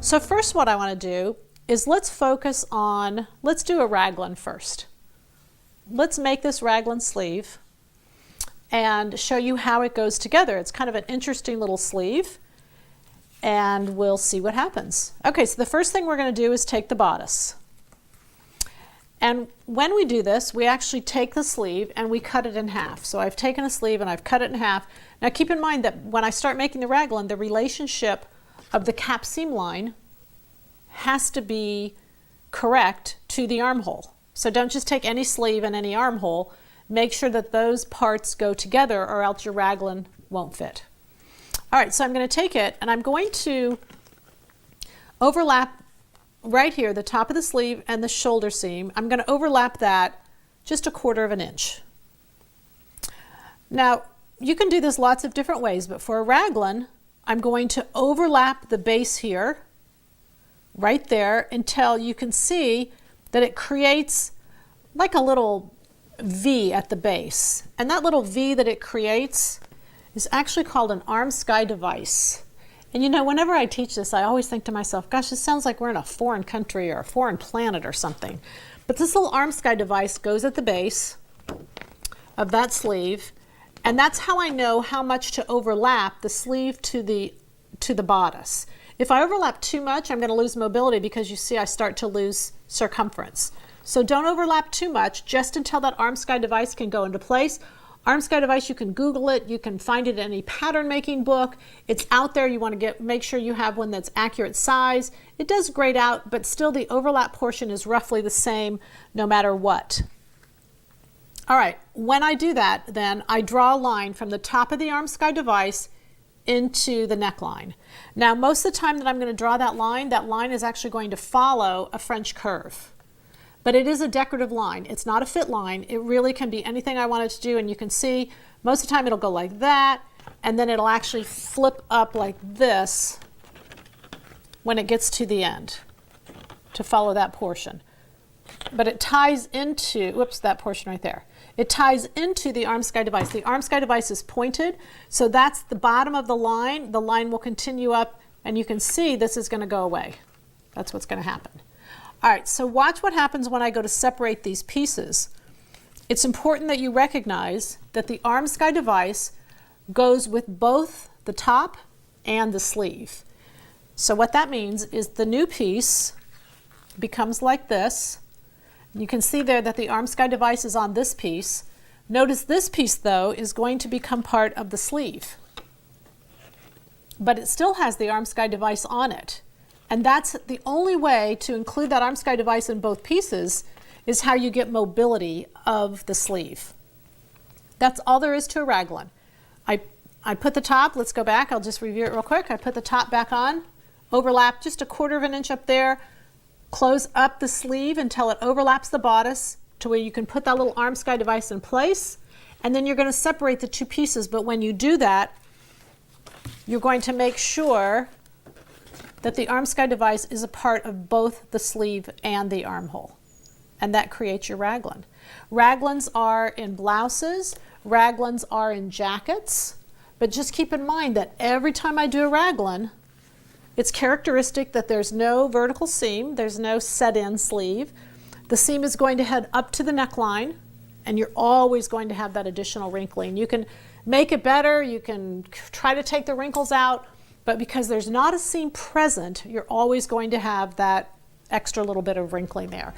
So first what I want to do is let's do a raglan first. Let's make this raglan sleeve and show you how it goes together. It's kind of an interesting little sleeve, and we'll see what happens. Okay, so the first thing we're going to do is take the bodice. And when we do this, we actually take the sleeve and we cut it in half. So I've taken a sleeve and I've cut it in half. Now keep in mind that when I start making the raglan, the relationship of the cap seam line has to be correct to the armhole. So don't just take any sleeve and any armhole. Make sure that those parts go together or else your raglan won't fit. All right, so I'm going to take it and I'm going to overlap right here, the top of the sleeve and the shoulder seam. I'm going to overlap that just 1/4 inch. Now, you can do this lots of different ways, but for a raglan, I'm going to overlap the base here, right there, until you can see that it creates like a little V at the base. And that little V that it creates is actually called an arm sky device. And you know, whenever I teach this, I always think to myself, gosh, this sounds like we're in a foreign country or a foreign planet or something. But this little arm sky device goes at the base of that sleeve, and that's how I know how much to overlap the sleeve to the bodice. If I overlap too much, I'm going to lose mobility because you see I start to lose circumference. So don't overlap too much, just until that arm sky device can go into place. Arm sky device, you can Google it, you can find it in any pattern making book. It's out there. You want to make sure you have one that's accurate size. It does grade out, but still the overlap portion is roughly the same no matter what. All right, when I do that, then I draw a line from the top of the arm sky device into the neckline. Now, most of the time that I'm going to draw that line is actually going to follow a French curve. But it is a decorative line. It's not a fit line. It really can be anything I want it to do, and you can see most of the time it'll go like that, and then it'll actually flip up like this when it gets to the end to follow that portion. But it ties into, whoops, that portion right there. It ties into the arm sky device. The arm sky device is pointed, so that's the bottom of the line. The line will continue up, and you can see this is going to go away. That's what's going to happen. All right, so watch what happens when I go to separate these pieces. It's important that you recognize that the arm sky device goes with both the top and the sleeve. So what that means is the new piece becomes like this. You can see there that the arm sky device is on this piece. Notice this piece, though, is going to become part of the sleeve. But it still has the arm sky device on it. And that's the only way to include that arm sky device in both pieces is how you get mobility of the sleeve. That's all there is to a raglan. I put the top, let's go back, I'll just review it real quick. I put the top back on, overlap just 1/4 inch up there, close up the sleeve until it overlaps the bodice to where you can put that little arm sky device in place, and then you're going to separate the two pieces. But when you do that, you're going to make sure that the arm sky device is a part of both the sleeve and the armhole. And that creates your raglan. Raglans are in blouses, raglans are in jackets, but just keep in mind that every time I do a raglan, it's characteristic that there's no vertical seam, there's no set-in sleeve. The seam is going to head up to the neckline, and you're always going to have that additional wrinkling. You can make it better, you can try to take the wrinkles out, but because there's not a seam present, you're always going to have that extra little bit of wrinkling there.